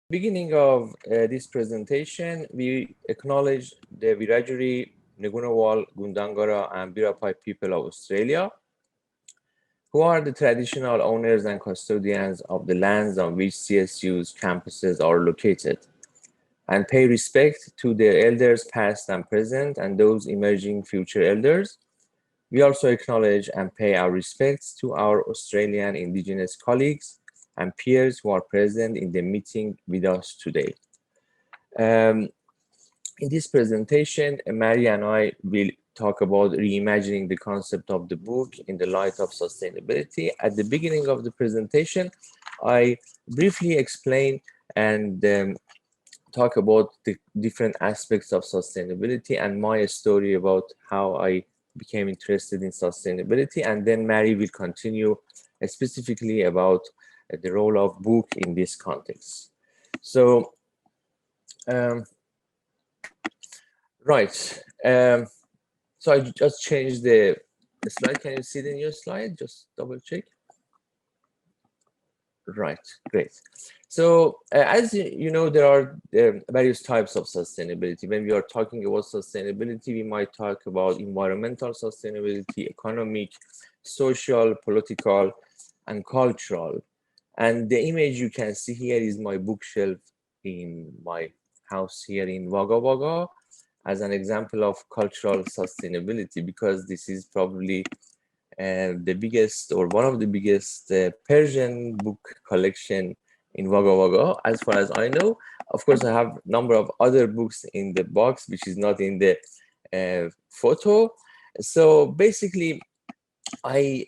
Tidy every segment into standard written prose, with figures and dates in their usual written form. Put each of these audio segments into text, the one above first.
Beginning of this presentation, we acknowledge the Wiradjuri, Ngunnawal, Gundangara, and Birapai people of Australia, who are the traditional owners and custodians of the lands on which CSU's campuses are located, and pay respect to their elders past and present and those emerging future elders. We also acknowledge and pay our respects to our Australian Indigenous colleagues and peers who are present in the meeting with us today. Um, in this presentation, Mary and I will talk about reimagining the concept of the book in the light of sustainability. At the beginning of the presentation, I briefly explain and talk about the different aspects of sustainability and my story about how I became interested in sustainability. And then Mary will continue specifically about the role of book in this context. So, um, right. So I just changed the slide. Can you see the new slide? Just double check. Right, great. So as you know, there are various types of sustainability. When we are talking about sustainability, we might talk about environmental sustainability, economic, social, political, and cultural. And the image you can see here is my bookshelf in my house here in Wagga Wagga as an example of cultural sustainability, because this is probably the biggest or one of the biggest Persian book collection in Wagga Wagga, as far as I know. Of course, I have a number of other books in the box, which is not in the photo. So basically, I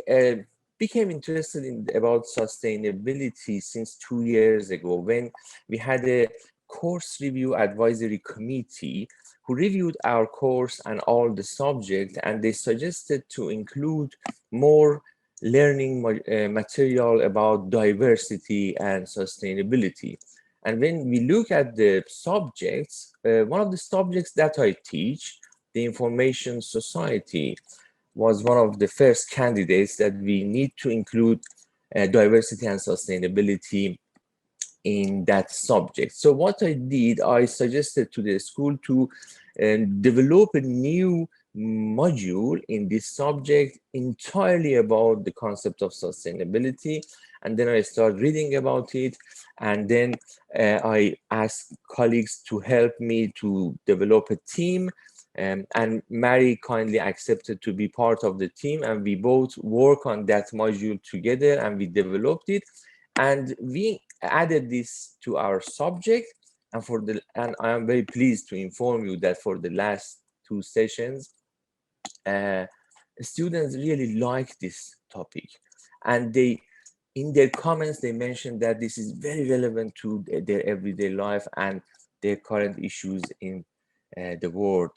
became interested in about sustainability since 2 years ago when we had a course review advisory committee who reviewed our course and all the subject, and they suggested to include more learning material about diversity and sustainability. And when we look at the subjects, one of the subjects that I teach, the information society, was one of the first candidates that we need to include diversity and sustainability in that subject. So what I did, I suggested to the school to develop a new module in this subject entirely about the concept of sustainability. And then I started reading about it. And then I asked colleagues to help me to develop a team. And Mary kindly accepted to be part of the team, and we both work on that module together and we developed it. And we added this to our subject, and I am very pleased to inform you that for the last two sessions, uh, students really like this topic, and they, in their comments, they mentioned that this is very relevant to their everyday life and their current issues in the world.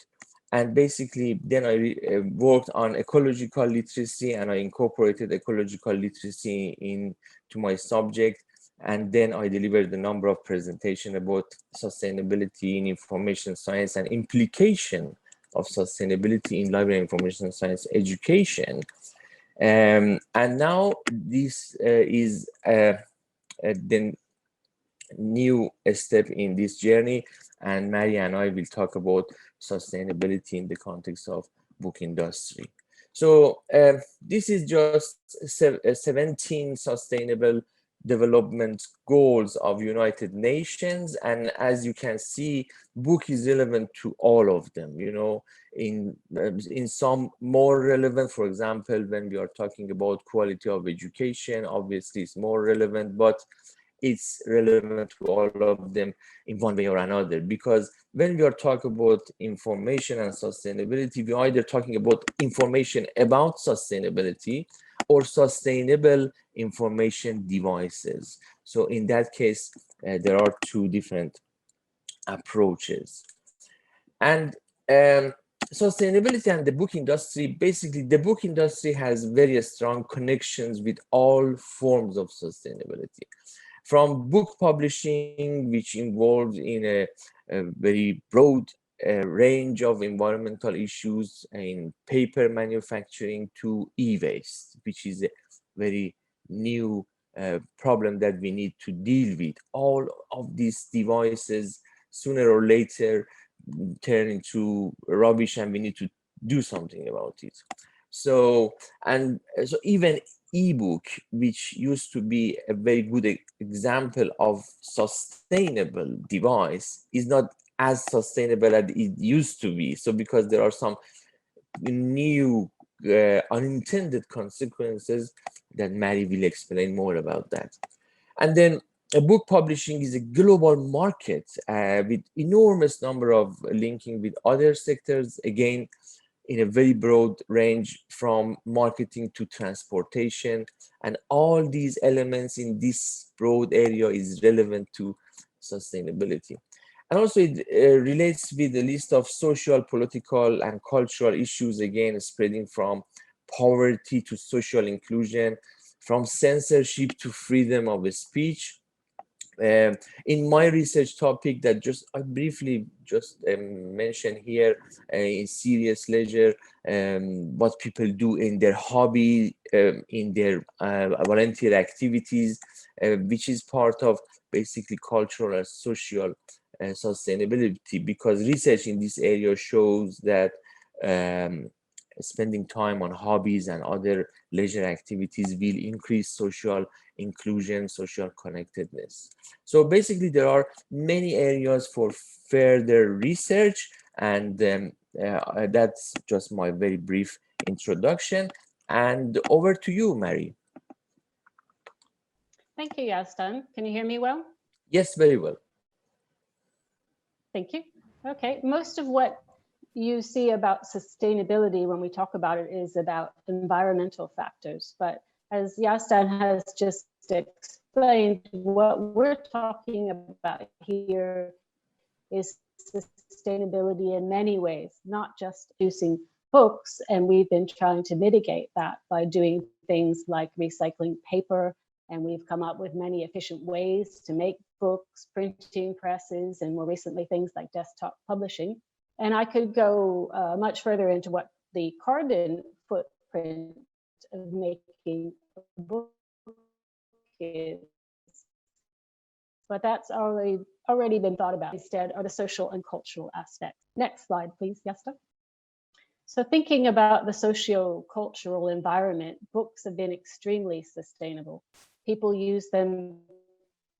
And basically, then I worked on ecological literacy, and I incorporated ecological literacy into my subject. And then I delivered a number of presentations about sustainability in information science and implication of sustainability in library information science education. And now this is the new step in this journey, and Mary and I will talk about sustainability in the context of book industry. So this is just 17 sustainable development goals of United Nations, and as you can see, book is relevant to all of them. You know, in some more relevant, for example, when we are talking about quality of education, obviously it's more relevant, but it's relevant to all of them in one way or another, because when we are talking about information and sustainability, we're either talking about information about sustainability or sustainable information devices. So in that case, there are two different approaches. And sustainability and the book industry, basically the book industry has very strong connections with all forms of sustainability, from book publishing, which involves in a very broad range of environmental issues in paper manufacturing, to e-waste, which is a very new problem that we need to deal with. All of these devices sooner or later turn into rubbish, and we need to do something about it. So, and so even ebook, which used to be a very good example of sustainable device, is not as sustainable as it used to be. So because there are some new unintended consequences that Mary will explain more about that. And then book publishing is a global market with enormous number of linking with other sectors, again, in a very broad range from marketing to transportation. And all these elements in this broad area is relevant to sustainability. And also it relates with the list of social, political, and cultural issues, again, spreading from poverty to social inclusion, from censorship to freedom of speech. In my research topic that just I briefly just mentioned here, in serious leisure, what people do in their hobby, in their volunteer activities, which is part of basically cultural and social sustainability, because research in this area shows that um, spending time on hobbies and other leisure activities will increase social inclusion, social connectedness. So basically, there are many areas for further research, and that's just my very brief introduction. And over to you, Mary. Thank you, Yazdan. Can you hear me well? Yes, very well. Thank you. Okay, most of what you see about sustainability when we talk about it is about environmental factors. But as Yazdan has just explained, what we're talking about here is sustainability in many ways, not just producing books. And we've been trying to mitigate that by doing things like recycling paper. And we've come up with many efficient ways to make books, printing presses, and more recently things like desktop publishing. And I could go much further into what the carbon footprint of making a book is, but that's already been thought about. Instead are the social and cultural aspects. Next slide, please, Yesta. So thinking about the socio-cultural environment, books have been extremely sustainable. People use them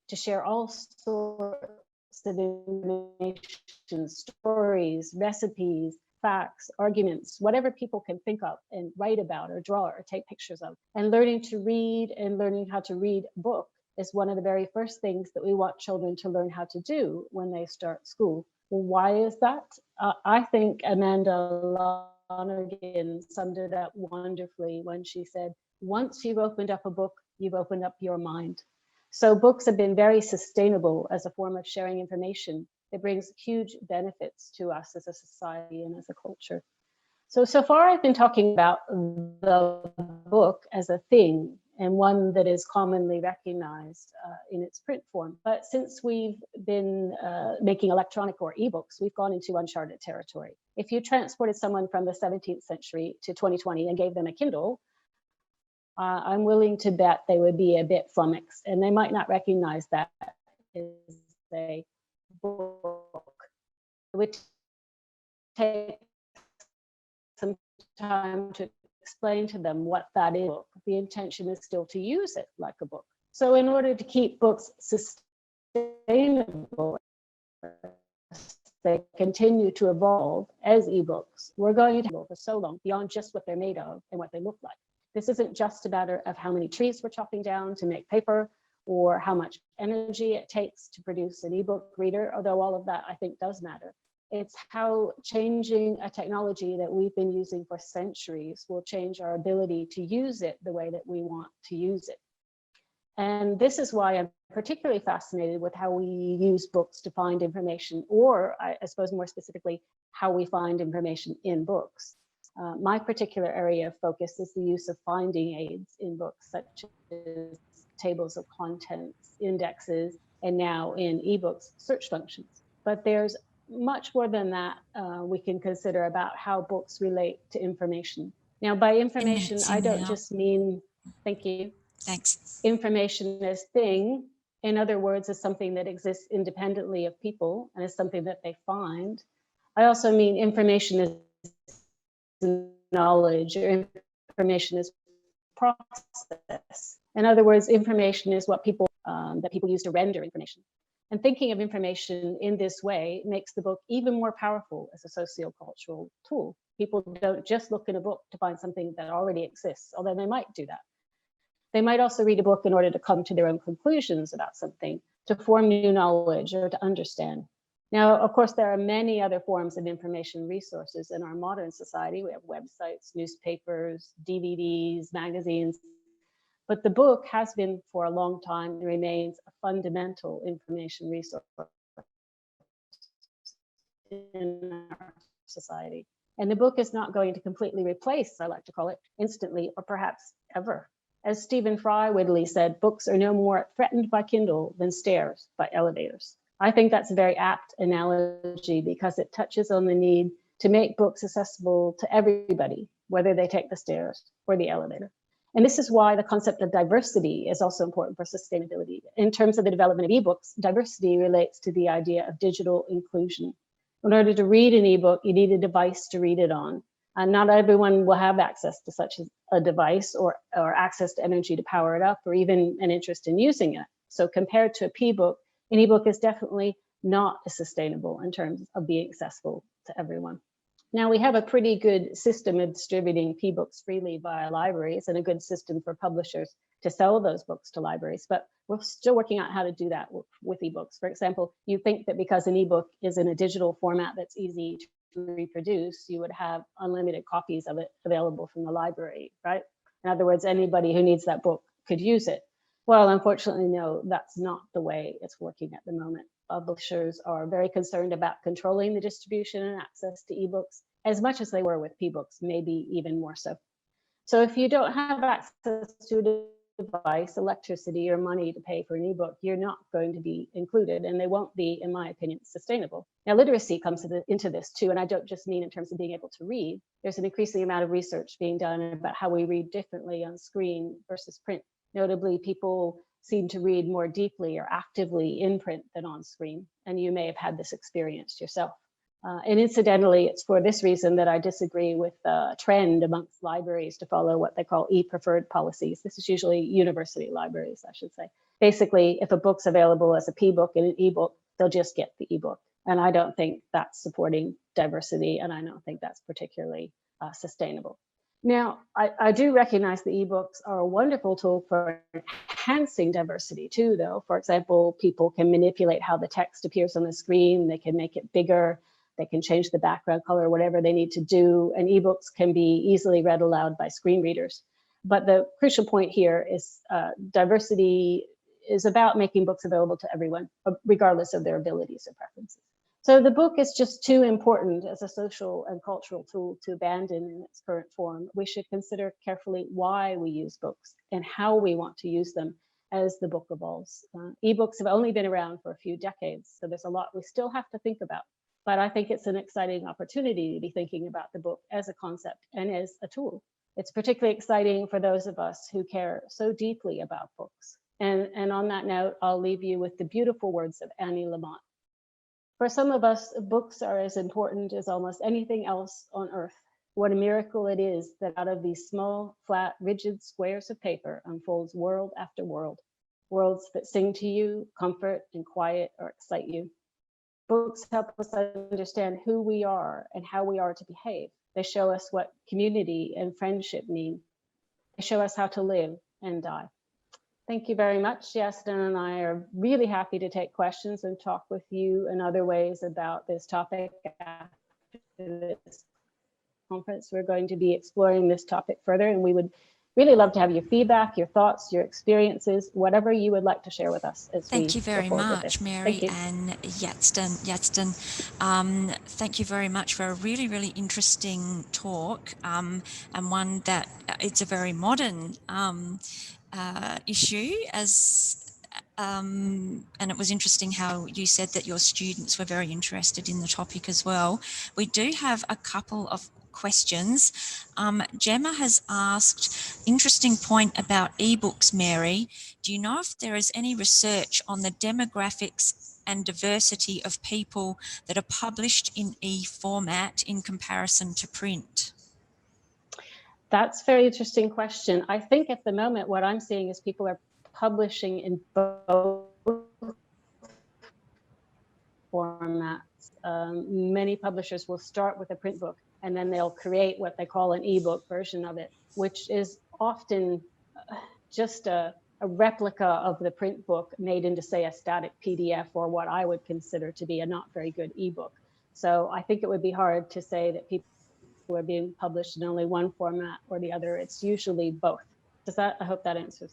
to share all sorts of information, stories, recipes, facts, arguments, whatever people can think of and write about or draw or take pictures of. And learning to read and learning how to read a book is one of the very first things that we want children to learn how to do when they start school. Well, why is that? I think Amanda Lonergan summed it up wonderfully when she said, once you've opened up a book, you've opened up your mind. So books have been very sustainable as a form of sharing information. It brings huge benefits to us as a society and as a culture. So far I've been talking about the book as a thing and one that is commonly recognized in its print form. But since we've been making electronic or ebooks, we've gone into uncharted territory. If you transported someone from the 17th century to 2020 and gave them a Kindle, I'm willing to bet they would be a bit flummoxed, and they might not recognize that as a book. It would take some time to explain to them what that is. The intention is still to use it like a book. So in order to keep books sustainable, they continue to evolve as ebooks, we're going to evolve for so long beyond just what they're made of and what they look like. This isn't just a matter of how many trees we're chopping down to make paper or how much energy it takes to produce an ebook reader, although all of that I think does matter. It's how changing a technology that we've been using for centuries will change our ability to use it the way that we want to use it. And this is why I'm particularly fascinated with how we use books to find information, or I suppose more specifically, how we find information in books. My particular area of focus is the use of finding aids in books, such as tables of contents, indexes, and now in ebooks, search functions. But there's much more than that we can consider about how books relate to information. Now, by information, I don't just mean, thank you. Thanks. Information as thing, in other words, is something that exists independently of people and is something that they find. I also mean information is knowledge, or information is process. In other words, information is what people that people use to render information. And thinking of information in this way makes the book even more powerful as a sociocultural tool. People don't just look in a book to find something that already exists, although they might do that. They might also read a book in order to come to their own conclusions about something, to form new knowledge or to understand. Now, of course, there are many other forms of information resources in our modern society. We have websites, newspapers, DVDs, magazines, but the book has been for a long time and remains a fundamental information resource in our society. And the book is not going to completely replace, I like to call it, instantly or perhaps ever. As Stephen Fry wittily said, books are no more threatened by Kindle than stairs by elevators. I think that's a very apt analogy because it touches on the need to make books accessible to everybody, whether they take the stairs or the elevator. And this is why the concept of diversity is also important for sustainability. In terms of the development of ebooks, diversity relates to the idea of digital inclusion. In order to read an ebook, you need a device to read it on. And not everyone will have access to such a device or access to energy to power it up or even an interest in using it. So compared to an ebook is definitely not as sustainable in terms of being accessible to everyone. Now, we have a pretty good system of distributing p-books freely via libraries and a good system for publishers to sell those books to libraries, but we're still working out how to do that with ebooks. For example, you think that because an ebook is in a digital format that's easy to reproduce, you would have unlimited copies of it available from the library, right? In other words, anybody who needs that book could use it. Well, unfortunately, no, that's not the way it's working at the moment. Publishers are very concerned about controlling the distribution and access to ebooks as much as they were with p-books, maybe even more so. So if you don't have access to a device, electricity, or money to pay for an ebook, you're not going to be included, and they won't be, in my opinion, sustainable. Now, literacy comes into this too, and I don't just mean in terms of being able to read. There's an increasing amount of research being done about how we read differently on screen versus print. Notably, people seem to read more deeply or actively in print than on screen, and you may have had this experience yourself. And incidentally, it's for this reason that I disagree with the trend amongst libraries to follow what they call e-preferred policies. This is usually university libraries, I should say. Basically, if a book's available as a p-book and an ebook, they'll just get the ebook. And I don't think that's supporting diversity, and I don't think that's particularly sustainable. Now, I do recognize the ebooks are a wonderful tool for enhancing diversity too, though. For example, people can manipulate how the text appears on the screen. They can make it bigger. They can change the background color, whatever they need to do. And ebooks can be easily read aloud by screen readers. But the crucial point here is diversity is about making books available to everyone, regardless of their abilities or preferences. So the book is just too important as a social and cultural tool to abandon in its current form. We should consider carefully why we use books and how we want to use them as the book evolves. Ebooks have only been around for a few decades, so there's a lot we still have to think about. But I think it's an exciting opportunity to be thinking about the book as a concept and as a tool. It's particularly exciting for those of us who care so deeply about books. And on that note, I'll leave you with the beautiful words of Annie Lamott. For some of us, books are as important as almost anything else on earth. What a miracle it is that out of these small, flat, rigid squares of paper unfolds world after world, worlds that sing to you, comfort and quiet or excite you. Books help us understand who we are and how we are to behave. They show us what community and friendship mean. They show us how to live and die. Thank you very much. Justin and I are really happy to take questions and talk with you in other ways about this topic. After this conference, we're going to be exploring this topic further, and we would really love to have your feedback, your thoughts, your experiences, whatever you would like to share with us. Thank you very much, Mary and Yatston. Thank you very much for a really, really interesting talk, and one that it's a very modern issue, as and it was interesting how you said that your students were very interested in the topic as well. We do have a couple of questions. Gemma has asked, interesting point about ebooks, Mary. Do you know if there is any research on the demographics and diversity of people that are published in e-format in comparison to print? That's a very interesting question. I think at the moment what I'm seeing is people are publishing in both formats. Many publishers will start with a print book and then they'll create what they call an ebook version of it, which is often just a replica of the print book made into, say, a static PDF or what I would consider to be a not very good ebook. So I think it would be hard to say that people are being published in only one format or the other. It's usually both. I hope that answers